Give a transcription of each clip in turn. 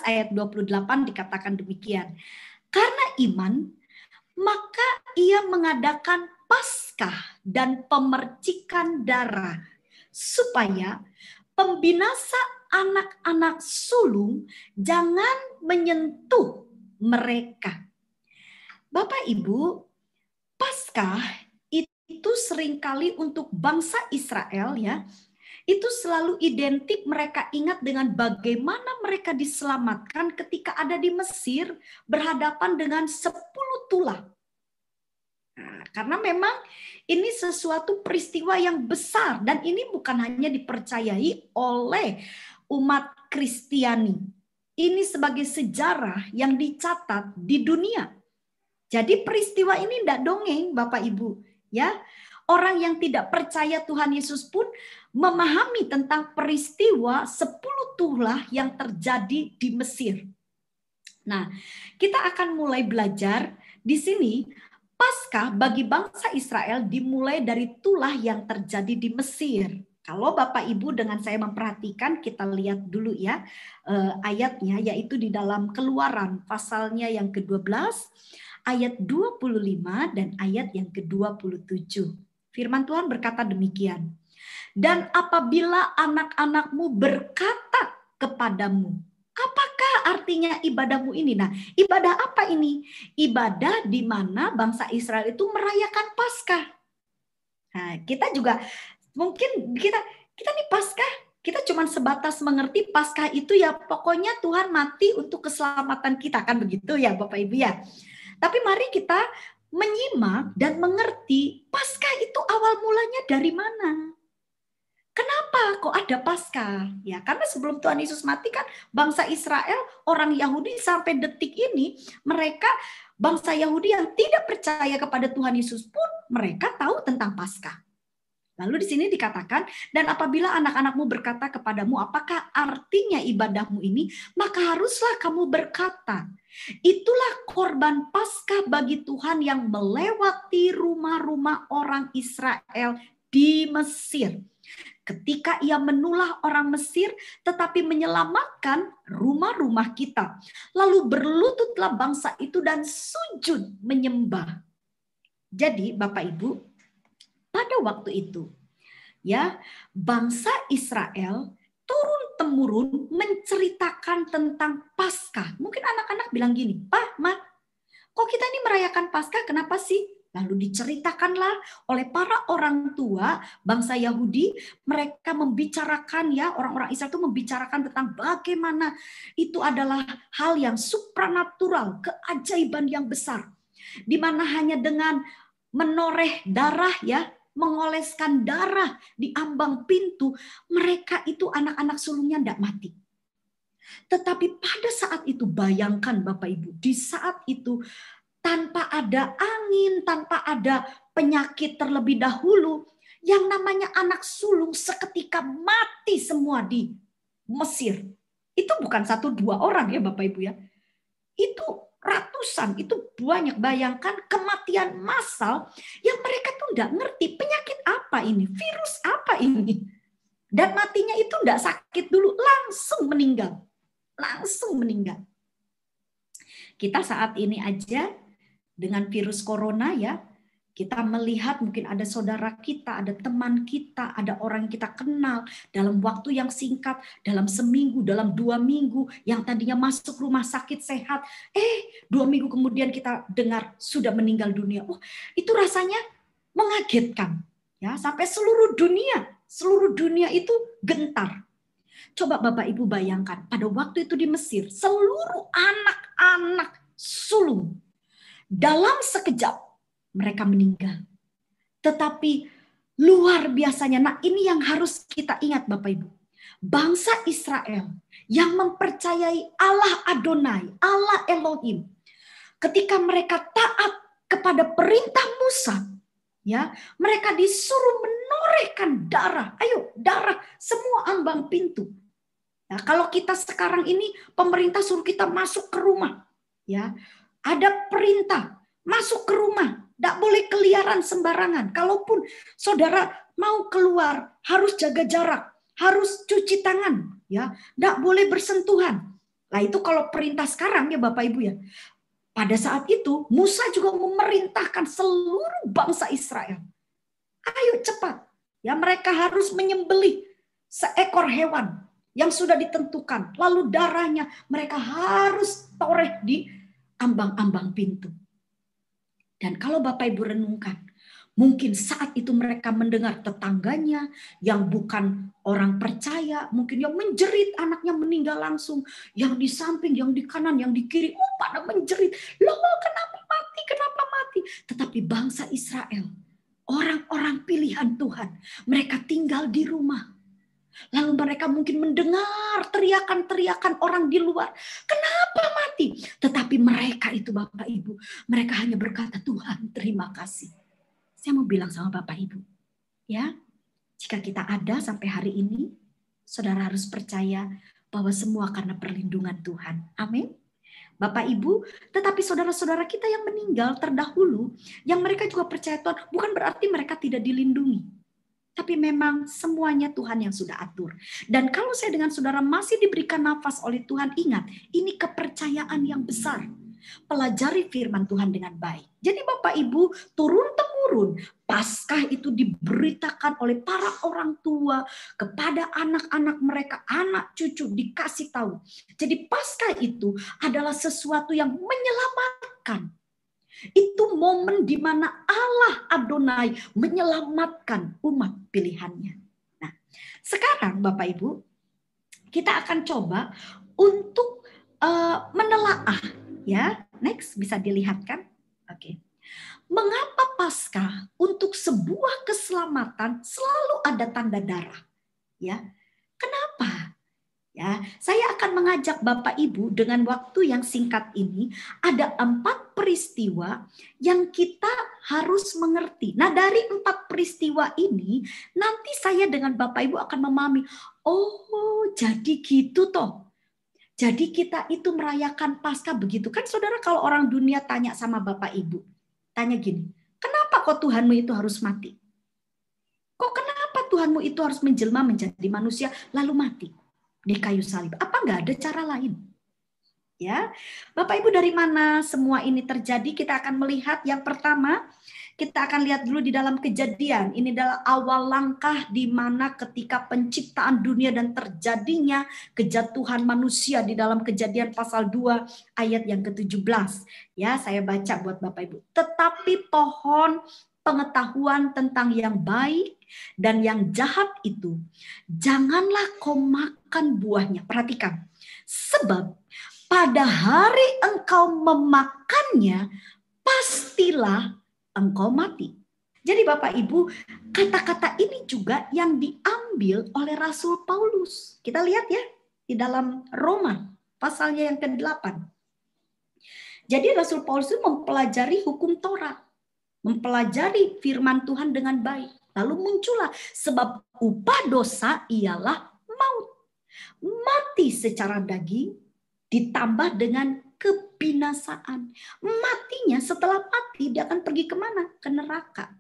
ayat 28 dikatakan demikian. Karena iman, maka ia mengadakan Paskah dan pemercikan darah, supaya pembinasa anak-anak sulung jangan menyentuh mereka. Bapak Ibu, Paskah itu seringkali untuk bangsa Israel ya, itu selalu identik, mereka ingat dengan bagaimana mereka diselamatkan ketika ada di Mesir berhadapan dengan 10 tulah. Nah, karena memang ini sesuatu peristiwa yang besar dan ini bukan hanya dipercayai oleh umat Kristiani. Ini sebagai sejarah yang dicatat di dunia. Jadi peristiwa ini tidak dongeng Bapak Ibu, ya. Orang yang tidak percaya Tuhan Yesus pun memahami tentang peristiwa 10 tulah yang terjadi di Mesir. Nah, kita akan mulai belajar di sini. Paskah bagi bangsa Israel dimulai dari tulah yang terjadi di Mesir. Kalau Bapak Ibu dengan saya memperhatikan, kita lihat dulu ya ayatnya, yaitu di dalam Keluaran pasalnya yang ke-12, ayat 25 dan ayat yang ke-27. Firman Tuhan berkata demikian. Dan apabila anak-anakmu berkata kepadamu, apakah artinya ibadahmu ini? Nah, ibadah apa ini? Ibadah di mana bangsa Israel itu merayakan Paskah. Nah, kita juga mungkin kita nih Paskah, kita cuma sebatas mengerti Paskah itu ya pokoknya Tuhan mati untuk keselamatan kita, kan begitu ya Bapak Ibu ya. Tapi mari kita menyimak dan mengerti Paskah itu awal mulanya dari mana? Kenapa kok ada Paskah? Ya, karena sebelum Tuhan Yesus mati kan bangsa Israel, orang Yahudi sampai detik ini, mereka bangsa Yahudi yang tidak percaya kepada Tuhan Yesus pun mereka tahu tentang Paskah. Lalu di sini dikatakan, dan apabila anak-anakmu berkata kepadamu, apakah artinya ibadahmu ini? Maka haruslah kamu berkata, itulah korban Paskah bagi Tuhan yang melewati rumah-rumah orang Israel di Mesir. Ketika ia menulah orang Mesir, tetapi menyelamatkan rumah-rumah kita. Lalu berlututlah bangsa itu dan sujud menyembah. Jadi Bapak Ibu, pada waktu itu, ya bangsa Israel turun-temurun menceritakan tentang Paskah. Mungkin anak-anak bilang gini, Pak, Ma, kok kita ini merayakan Paskah, kenapa sih? Lalu diceritakanlah oleh para orang tua bangsa Yahudi, mereka membicarakan ya, orang-orang Israel itu membicarakan tentang bagaimana itu adalah hal yang supranatural, keajaiban yang besar. Di mana hanya dengan menoreh darah ya, mengoleskan darah di ambang pintu, mereka itu anak-anak sulungnya tidak mati. Tetapi pada saat itu bayangkan Bapak Ibu, di saat itu tanpa ada angin, tanpa ada penyakit terlebih dahulu, yang namanya anak sulung seketika mati semua di Mesir. Itu bukan 1-2 orang ya Bapak Ibu ya. Itu ratusan, itu banyak. Bayangkan kematian massal yang mereka tuh nggak ngerti penyakit apa ini, virus apa ini. Dan matinya itu nggak sakit dulu, langsung meninggal. Langsung meninggal. Kita saat ini aja dengan virus corona ya, kita melihat mungkin ada saudara kita, ada teman kita, ada orang yang kita kenal dalam waktu yang singkat, dalam seminggu, dalam 2 minggu, yang tadinya masuk rumah sakit sehat, 2 minggu kemudian kita dengar sudah meninggal dunia. Oh, itu rasanya mengagetkan ya, sampai seluruh dunia itu gentar. Coba Bapak Ibu bayangkan, pada waktu itu di Mesir, seluruh anak-anak sulung dalam sekejap mereka meninggal. Tetapi luar biasanya, nah ini yang harus kita ingat Bapak Ibu. Bangsa Israel yang mempercayai Allah Adonai, Allah Elohim. Ketika mereka taat kepada perintah Musa, ya, mereka disuruh menorehkan darah. Ayo, darah semua ambang pintu. Nah, kalau kita sekarang ini pemerintah suruh kita masuk ke rumah, ya. Ada perintah, masuk ke rumah, tidak boleh keliaran sembarangan. Kalaupun saudara mau keluar, harus jaga jarak, harus cuci tangan, ya, tidak boleh bersentuhan. Nah itu kalau perintah sekarang ya Bapak Ibu ya. Pada saat itu Musa juga memerintahkan seluruh bangsa Israel. Ayo cepat. Ya mereka harus menyembelih seekor hewan yang sudah ditentukan. Lalu darahnya mereka harus toreh di ambang-ambang pintu. Dan kalau Bapak Ibu renungkan, mungkin saat itu mereka mendengar tetangganya yang bukan orang percaya, mungkin yang menjerit anaknya meninggal langsung, yang di samping, yang di kanan, yang di kiri, pada menjerit, loh kenapa mati, kenapa mati. Tetapi bangsa Israel, orang-orang pilihan Tuhan, mereka tinggal di rumah. Lalu mereka mungkin mendengar teriakan-teriakan orang di luar. Kenapa mati? Tetapi mereka itu Bapak Ibu, mereka hanya berkata, Tuhan terima kasih. Saya mau bilang sama Bapak Ibu, ya, jika kita ada sampai hari ini, saudara harus percaya bahwa semua karena perlindungan Tuhan. Amin. Bapak Ibu, tetapi saudara-saudara kita yang meninggal terdahulu, yang mereka juga percaya Tuhan, bukan berarti mereka tidak dilindungi. Tapi memang semuanya Tuhan yang sudah atur. Dan kalau saya dengan saudara masih diberikan nafas oleh Tuhan, ingat, ini kepercayaan yang besar. Pelajari firman Tuhan dengan baik. Jadi Bapak Ibu, turun-temurun, Paskah itu diberitakan oleh para orang tua kepada anak-anak mereka, anak cucu dikasih tahu. Jadi Paskah itu adalah sesuatu yang menyelamatkan. Itu momen di mana Allah Adonai menyelamatkan umat pilihannya. Nah, sekarang Bapak Ibu, kita akan coba untuk menelaah, ya. Next, bisa dilihatkan? Oke. Mengapa Paskah untuk sebuah keselamatan selalu ada tanda darah? Ya. Kenapa? Ya, saya akan mengajak Bapak Ibu dengan waktu yang singkat ini, ada 4 peristiwa yang kita harus mengerti. Nah, dari 4 peristiwa ini, nanti saya dengan Bapak Ibu akan memahami, oh jadi gitu toh. Jadi kita itu merayakan Paskah begitu. Kan saudara kalau orang dunia tanya sama Bapak Ibu, tanya gini, kenapa kok Tuhanmu itu harus mati? Kok kenapa Tuhanmu itu harus menjelma menjadi manusia lalu mati di kayu salib? Apa nggak ada cara lain? Ya, Bapak Ibu, dari mana semua ini terjadi? Kita akan melihat yang pertama, kita akan lihat dulu di dalam Kejadian. Ini adalah awal langkah di mana ketika penciptaan dunia dan terjadinya kejatuhan manusia di dalam Kejadian pasal 2 ayat yang ke-17. Ya, saya baca buat Bapak Ibu. Tetapi pohon pengetahuan tentang yang baik dan yang jahat itu, janganlah kau makan buahnya. Perhatikan, sebab pada hari engkau memakannya, pastilah engkau mati. Jadi Bapak Ibu, kata-kata ini juga yang diambil oleh Rasul Paulus. Kita lihat ya, di dalam Roma, pasalnya yang ke-8. Jadi Rasul Paulus itu mempelajari hukum Taurat, mempelajari firman Tuhan dengan baik. Lalu muncullah, sebab upah dosa ialah maut. Mati secara daging ditambah dengan kebinasaan. Matinya setelah mati dia akan pergi kemana? Ke neraka.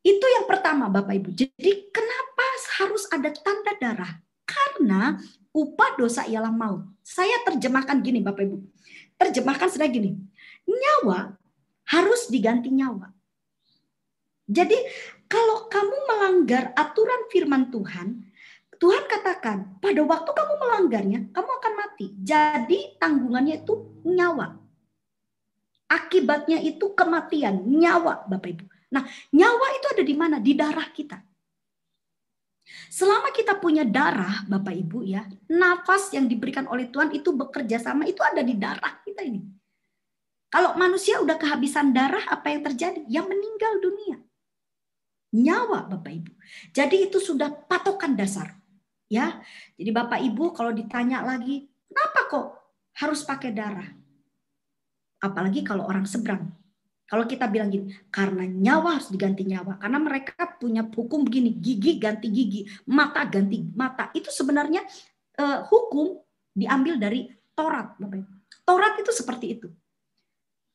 Itu yang pertama Bapak Ibu. Jadi kenapa harus ada tanda darah? Karena upah dosa ialah maut. Saya terjemahkan gini Bapak Ibu. Terjemahkan sudah gini. Nyawa harus diganti nyawa. Jadi kalau kamu melanggar aturan firman Tuhan, Tuhan katakan, pada waktu kamu melanggarnya, kamu akan mati. Jadi tanggungannya itu nyawa. Akibatnya itu kematian, nyawa Bapak Ibu. Nah, nyawa itu ada di mana? Di darah kita. Selama kita punya darah, Bapak Ibu ya, nafas yang diberikan oleh Tuhan itu bekerja sama, itu ada di darah kita ini. Kalau manusia udah kehabisan darah, apa yang terjadi? Yang meninggal dunia. Nyawa Bapak Ibu. Jadi itu sudah patokan dasar. Ya, jadi Bapak Ibu kalau ditanya lagi, kenapa kok harus pakai darah? Apalagi kalau orang seberang. Kalau kita bilang gini, karena nyawa harus diganti nyawa. Karena mereka punya hukum begini, gigi ganti gigi, mata ganti mata. Itu sebenarnya hukum diambil dari Taurat. Bapak Ibu. Taurat itu seperti itu.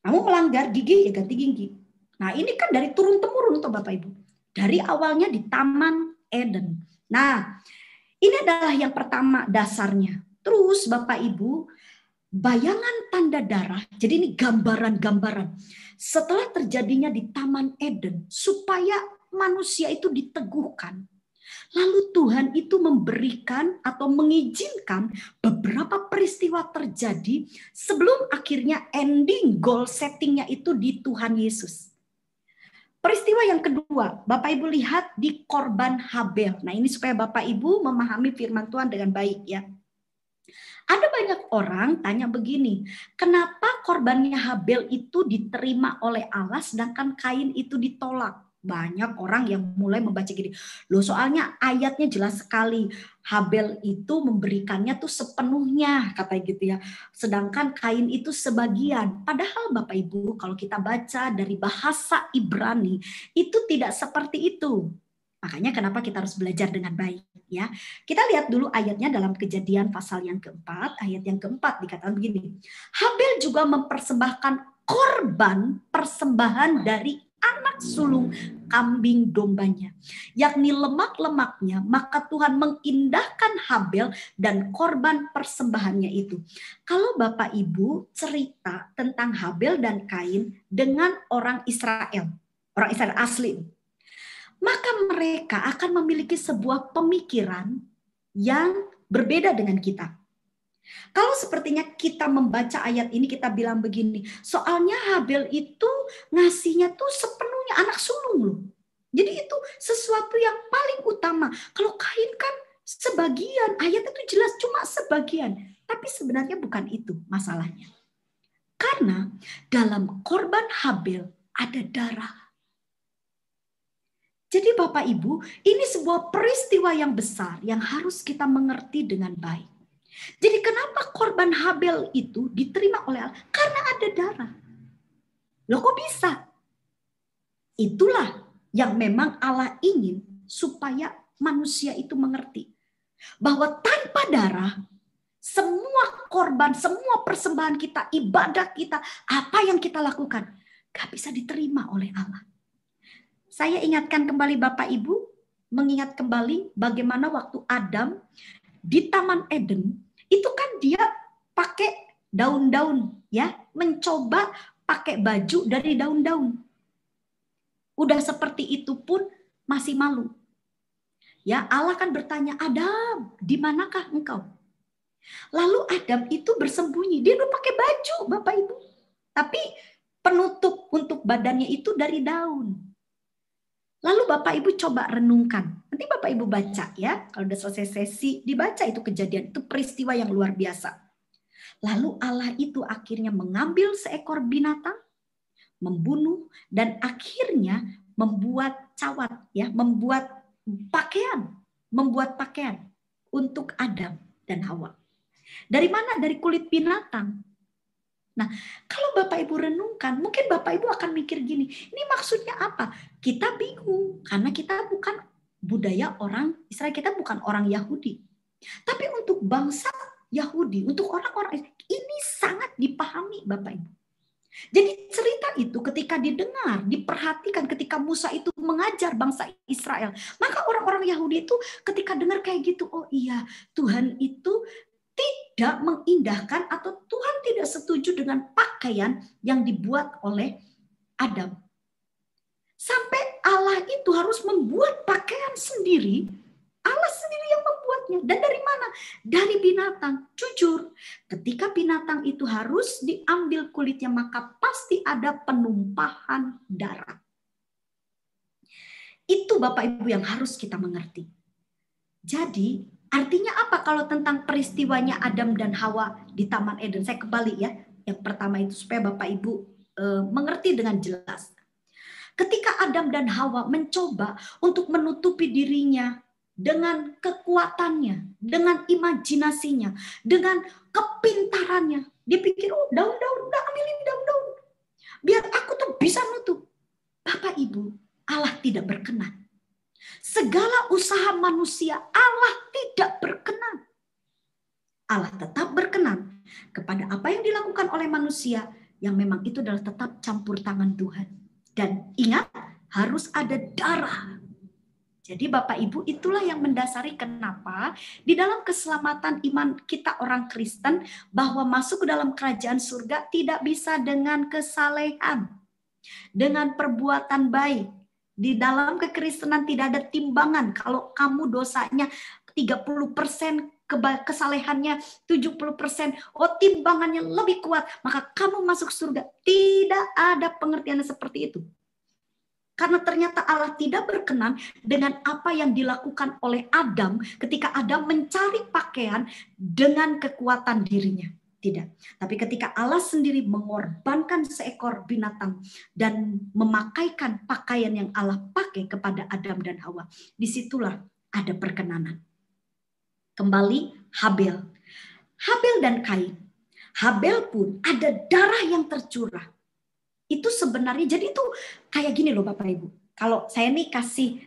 Kamu melanggar gigi, ya ganti gigi. Nah ini kan dari turun-temurun tuh Bapak Ibu. Dari awalnya di Taman Eden. Nah, ini adalah yang pertama dasarnya. Terus Bapak Ibu, bayangan tanda darah, jadi ini gambaran-gambaran setelah terjadinya di Taman Eden supaya manusia itu diteguhkan. Lalu Tuhan itu memberikan atau mengizinkan beberapa peristiwa terjadi sebelum akhirnya ending goal settingnya itu di Tuhan Yesus. Peristiwa yang kedua, Bapak Ibu lihat di korban Habel. Nah ini supaya Bapak Ibu memahami firman Tuhan dengan baik ya. Ada banyak orang tanya begini, kenapa korbannya Habel itu diterima oleh Allah sedangkan Kain itu ditolak? Banyak orang yang mulai membaca gini, loh soalnya ayatnya jelas sekali, Habel itu memberikannya tuh sepenuhnya, kata gitu ya. Sedangkan Kain itu sebagian. Padahal Bapak Ibu kalau kita baca dari bahasa Ibrani, itu tidak seperti itu. Makanya kenapa kita harus belajar dengan baik ya. Kita lihat dulu ayatnya dalam Kejadian pasal yang keempat, ayat yang keempat dikatakan begini. Habel juga mempersembahkan korban persembahan dari anak sulung kambing dombanya, yakni lemak-lemaknya, maka Tuhan mengindahkan Habel dan korban persembahannya itu. Kalau Bapak Ibu cerita tentang Habel dan Kain dengan orang Israel asli, maka mereka akan memiliki sebuah pemikiran yang berbeda dengan kita. Kalau sepertinya kita membaca ayat ini, kita bilang begini, soalnya Habel itu ngasihnya tuh sepenuhnya anak sulung loh. Jadi itu sesuatu yang paling utama. Kalau Kain kan sebagian, ayat itu jelas cuma sebagian. Tapi sebenarnya bukan itu masalahnya. Karena dalam korban Habel ada darah. Jadi Bapak Ibu, ini sebuah peristiwa yang besar yang harus kita mengerti dengan baik. Jadi kenapa korban Habel itu diterima oleh Allah? Karena ada darah. Loh kok bisa? Itulah yang memang Allah ingin supaya manusia itu mengerti. Bahwa tanpa darah, semua korban, semua persembahan kita, ibadah kita, apa yang kita lakukan, gak bisa diterima oleh Allah. Saya ingatkan kembali Bapak Ibu, mengingat kembali bagaimana waktu Adam di Taman Eden, itu kan dia pakai daun-daun ya, mencoba pakai baju dari daun-daun. Udah seperti itu pun masih malu. Ya, Allah kan bertanya, "Adam, di manakah engkau?" Lalu Adam itu bersembunyi, dia udah pakai baju Bapak Ibu. Tapi penutup untuk badannya itu dari daun. Lalu Bapak Ibu coba renungkan. Nanti Bapak Ibu baca ya. Kalau udah selesai sesi, dibaca itu kejadian. Itu peristiwa yang luar biasa. Lalu Allah itu akhirnya mengambil seekor binatang, membunuh, dan akhirnya membuat cawat, ya, membuat pakaian untuk Adam dan Hawa. Dari mana? Dari kulit binatang. Nah, kalau Bapak Ibu renungkan, mungkin Bapak Ibu akan mikir gini, ini maksudnya apa? Kita bingung, karena kita bukan budaya orang Israel, kita bukan orang Yahudi. Tapi untuk bangsa Yahudi, untuk orang-orang ini sangat dipahami Bapak Ibu. Jadi cerita itu ketika didengar, diperhatikan ketika Musa itu mengajar bangsa Israel, maka orang-orang Yahudi itu ketika dengar kayak gitu, oh iya, Tuhan itu tidak mengindahkan atau Tuhan tidak setuju dengan pakaian yang dibuat oleh Adam. Sampai Allah itu harus membuat pakaian sendiri, Allah sendiri yang membuatnya. Dan dari mana? Dari binatang. Jujur, ketika binatang itu harus diambil kulitnya, maka pasti ada penumpahan darah. Itu Bapak Ibu yang harus kita mengerti. Jadi, artinya apa kalau tentang peristiwanya Adam dan Hawa di Taman Eden? Saya kembali ya. Yang pertama itu supaya Bapak Ibu mengerti dengan jelas. Ketika Adam dan Hawa mencoba untuk menutupi dirinya dengan kekuatannya, dengan imajinasinya, dengan kepintarannya. Dia pikir, oh daun-daun, udah ambilin daun-daun. Biar aku tuh bisa nutup. Bapak Ibu, Allah tidak berkenan. Segala usaha manusia Allah tidak berkenan. Allah tetap berkenan kepada apa yang dilakukan oleh manusia yang memang itu adalah tetap campur tangan Tuhan. Dan ingat, harus ada darah. Jadi Bapak Ibu, itulah yang mendasari kenapa di dalam keselamatan iman kita orang Kristen, bahwa masuk ke dalam kerajaan surga tidak bisa dengan kesalehan, dengan perbuatan baik. Di dalam kekristenan tidak ada timbangan. Kalau kamu dosanya 30%, kesalehannya 70%, timbangannya lebih kuat, maka kamu masuk surga. Tidak ada pengertian seperti itu. Karena ternyata Allah tidak berkenan dengan apa yang dilakukan oleh Adam ketika Adam mencari pakaian dengan kekuatan dirinya. Tidak. Tapi ketika Allah sendiri mengorbankan seekor binatang dan memakaikan pakaian yang Allah pakai kepada Adam dan Hawa, disitulah ada perkenanan. Kembali Habel. Habel dan Kain. Habel pun ada darah yang tercurah. Itu sebenarnya, jadi itu kayak gini loh Bapak Ibu. Kalau saya nih kasih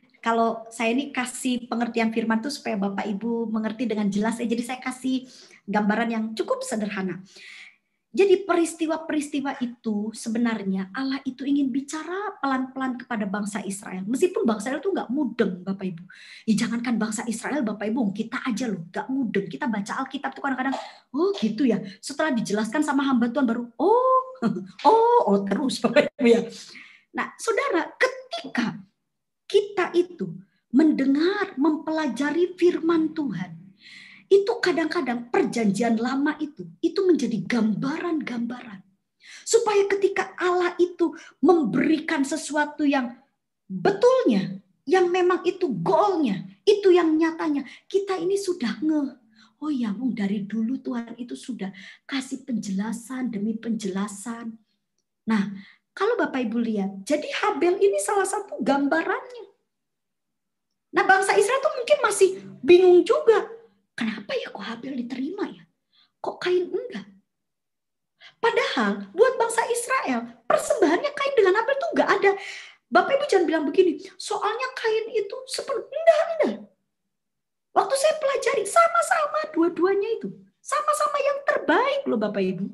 pengertian firman itu supaya Bapak Ibu mengerti dengan jelas, jadi saya kasih gambaran yang cukup sederhana. Jadi peristiwa-peristiwa itu sebenarnya Allah itu ingin bicara pelan-pelan kepada bangsa Israel. Meskipun bangsa Israel itu nggak mudeng Bapak Ibu. Ya jangankan bangsa Israel Bapak Ibu, kita aja loh nggak mudeng. Kita baca Alkitab tuh kadang-kadang, oh gitu ya. Setelah dijelaskan sama hamba Tuhan baru, oh terus Bapak Ibu ya. Nah saudara, ketika kita itu mendengar, mempelajari firman Tuhan, itu kadang-kadang perjanjian lama itu menjadi gambaran-gambaran. Supaya ketika Allah itu memberikan sesuatu yang betulnya, yang memang itu goalnya, itu yang nyatanya, kita ini sudah oh ya, dari dulu Tuhan itu sudah kasih penjelasan demi penjelasan. Nah, kalau Bapak Ibu lihat, jadi Habel ini salah satu gambarannya. Nah, bangsa Israel tuh mungkin masih bingung juga. Kenapa ya kok Habel diterima ya? Kok Kain enggak? Padahal buat bangsa Israel, persembahannya Kain dengan Habel tuh enggak ada. Bapak Ibu jangan bilang begini, soalnya Kain itu enggak. Waktu saya pelajari, sama-sama dua-duanya itu. Sama-sama yang terbaik loh Bapak Ibu.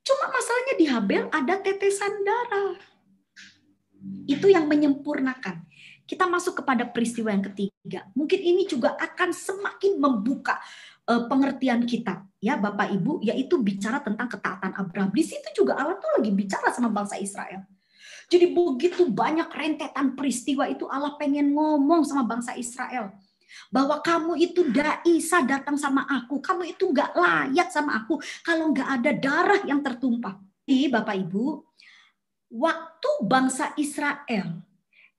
Cuma masalahnya di Habel ada tetesan darah. Itu yang menyempurnakan. Kita masuk kepada peristiwa yang ketiga. Mungkin ini juga akan semakin membuka pengertian kita, ya Bapak Ibu, yaitu bicara tentang ketaatan Abraham. Di situ juga Allah tuh lagi bicara sama bangsa Israel. Jadi begitu banyak rentetan peristiwa itu Allah pengen ngomong sama bangsa Israel. Bahwa kamu itu tidak bisa datang sama aku. Kamu itu nggak layak sama aku kalau nggak ada darah yang tertumpah. Jadi Bapak Ibu, waktu bangsa Israel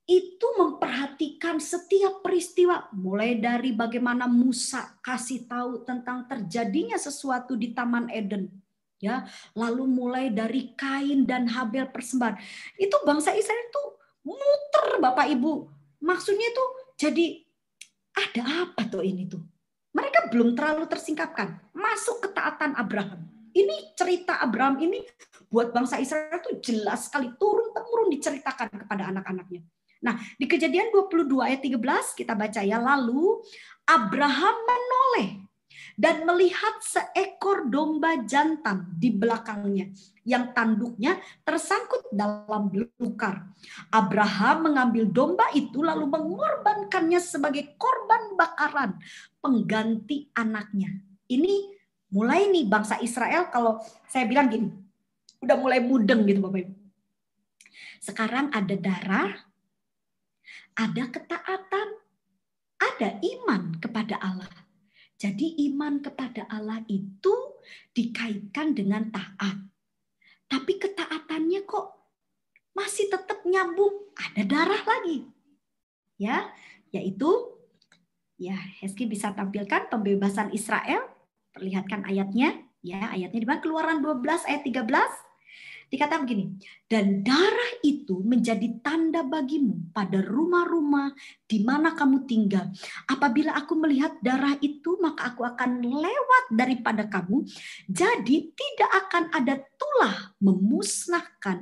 itu memperhatikan setiap peristiwa, mulai dari bagaimana Musa kasih tahu tentang terjadinya sesuatu di Taman Eden, ya, lalu mulai dari Kain dan Habel persembahan, itu bangsa Israel itu muter Bapak Ibu, maksudnya itu jadi ada apa tuh ini tuh? Mereka belum terlalu tersingkapkan masuk ketaatan Abraham. Ini cerita Abraham ini buat bangsa Israel tuh jelas sekali turun-temurun diceritakan kepada anak-anaknya. Nah, di Kejadian 22 ayat 13 kita baca ya, lalu Abraham menoleh dan melihat seekor domba jantan di belakangnya yang tanduknya tersangkut dalam belukar. Abraham mengambil domba itu lalu mengorbankannya sebagai korban bakaran pengganti anaknya. Ini mulai nih bangsa Israel, kalau saya bilang gini, udah mulai mudeng gitu Bapak Ibu. Sekarang ada darah, ada ketaatan, ada iman kepada Allah. Jadi iman kepada Allah itu dikaitkan dengan taat. Tapi ketaatannya kok masih tetap nyambung, ada darah lagi. Ya, yaitu ya Heski bisa tampilkan pembebasan Israel. Perlihatkan ayatnya, ya ayatnya di mana? Keluaran 12 ayat 13. Dikatakan begini, dan darah itu menjadi tanda bagimu pada rumah-rumah di mana kamu tinggal. Apabila aku melihat darah itu, maka aku akan lewat daripada kamu. Jadi tidak akan ada tulah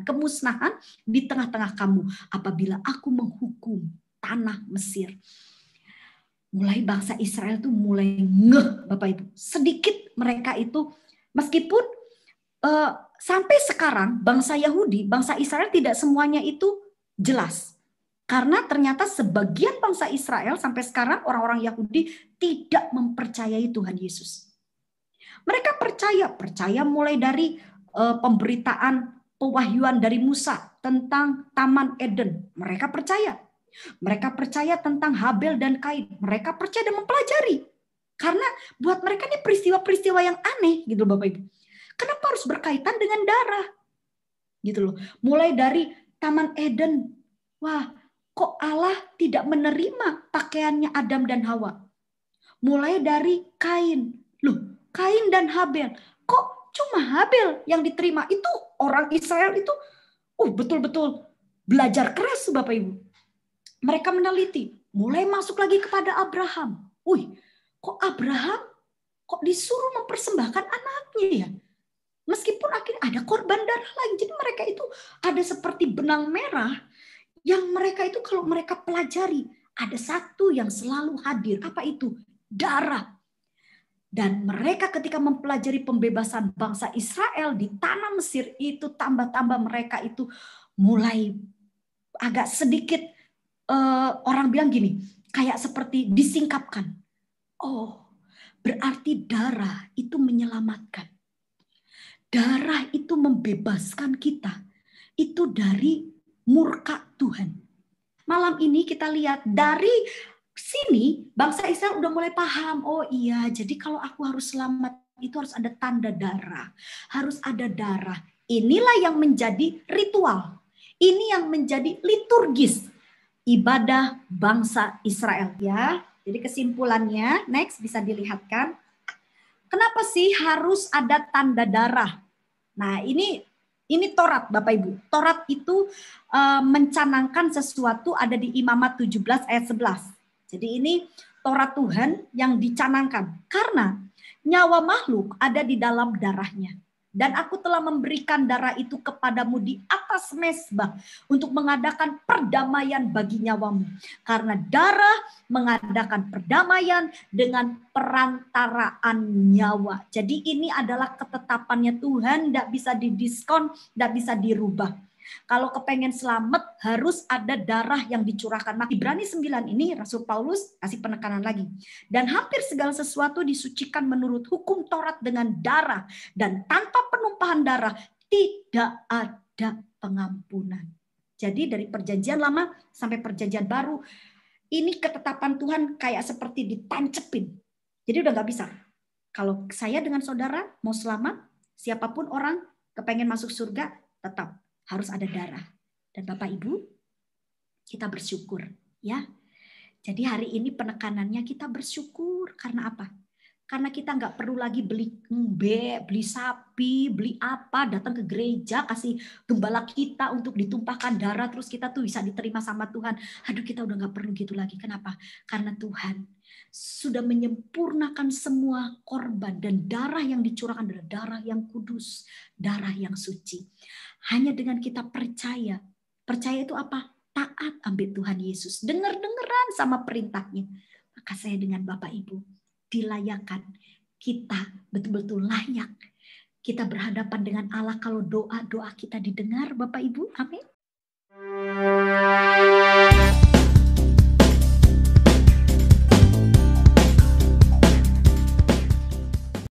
kemusnahan di tengah-tengah kamu apabila aku menghukum tanah Mesir. Mulai bangsa Israel itu mulai ngeh Bapak Ibu. Sedikit mereka itu meskipun sampai sekarang bangsa Yahudi, bangsa Israel tidak semuanya itu jelas. Karena ternyata sebagian bangsa Israel sampai sekarang orang-orang Yahudi tidak mempercayai Tuhan Yesus. Mereka percaya mulai dari pemberitaan pewahyuan dari Musa tentang Taman Eden. Mereka percaya. Mereka percaya tentang Habel dan Kain. Mereka percaya dan mempelajari. Karena buat mereka ini peristiwa-peristiwa yang aneh gitu Bapak Ibu. Kenapa harus berkaitan dengan darah? Gitu loh. Mulai dari Taman Eden. Wah, kok Allah tidak menerima pakaiannya Adam dan Hawa? Mulai dari Kain. Loh, Kain dan Habel. Kok cuma Habel yang diterima? Itu orang Israel itu betul-betul belajar keras Bapak Ibu. Mereka meneliti. Mulai masuk lagi kepada Abraham. Kok Abraham kok disuruh mempersembahkan anaknya ya? Meskipun akhirnya ada korban darah lagi. Jadi mereka itu ada seperti benang merah yang mereka itu kalau mereka pelajari, ada satu yang selalu hadir. Apa itu? Darah. Dan mereka ketika mempelajari pembebasan bangsa Israel di tanah Mesir itu, tambah-tambah mereka itu mulai agak sedikit, orang bilang gini, kayak seperti disingkapkan. Berarti darah itu menyelamatkan. Darah itu membebaskan kita. Itu dari murka Tuhan. Malam ini kita lihat dari sini bangsa Israel udah mulai paham. Oh iya, jadi kalau aku harus selamat itu harus ada tanda darah. Harus ada darah. Inilah yang menjadi ritual. Ini yang menjadi liturgis ibadah bangsa Israel ya. Jadi kesimpulannya, next bisa dilihatkan. Kenapa sih harus ada tanda darah? Nah, ini Taurat Bapak Ibu. Taurat itu mencanangkan sesuatu ada di Imamat 17 ayat 11. Jadi ini Taurat Tuhan yang dicanangkan. Karena nyawa makhluk ada di dalam darahnya. Dan aku telah memberikan darah itu kepadamu di atas mezbah untuk mengadakan perdamaian bagi nyawamu. Karena darah mengadakan perdamaian dengan perantaraan nyawa. Jadi ini adalah ketetapannya Tuhan, tidak bisa didiskon, tidak bisa dirubah. Kalau kepengen selamat harus ada darah yang dicurahkan. Nah, Ibrani 9 ini Rasul Paulus kasih penekanan lagi. Dan hampir segala sesuatu disucikan menurut hukum Taurat dengan darah. Dan tanpa penumpahan darah tidak ada pengampunan. Jadi dari perjanjian lama sampai perjanjian baru, ini ketetapan Tuhan kayak seperti ditancepin. Jadi udah gak bisa. Kalau saya dengan saudara mau selamat, siapapun orang kepengen masuk surga, tetap harus ada darah. Dan Bapak Ibu, kita bersyukur ya. Jadi hari ini penekanannya kita bersyukur karena apa? Karena kita nggak perlu lagi beli beli sapi, beli apa, datang ke gereja, kasih gembala kita untuk ditumpahkan darah, terus kita tuh bisa diterima sama Tuhan. Aduh, kita udah nggak perlu gitu lagi. Kenapa? Karena Tuhan sudah menyempurnakan semua korban dan darah yang dicurahkan adalah darah yang kudus, darah yang suci. Hanya dengan kita percaya itu apa? Taat ambil Tuhan Yesus, dengar-dengaran sama perintahnya. Maka saya dengan Bapak Ibu dilayakan, kita betul-betul layak. Kita berhadapan dengan Allah kalau doa-doa kita didengar Bapak Ibu. Amin.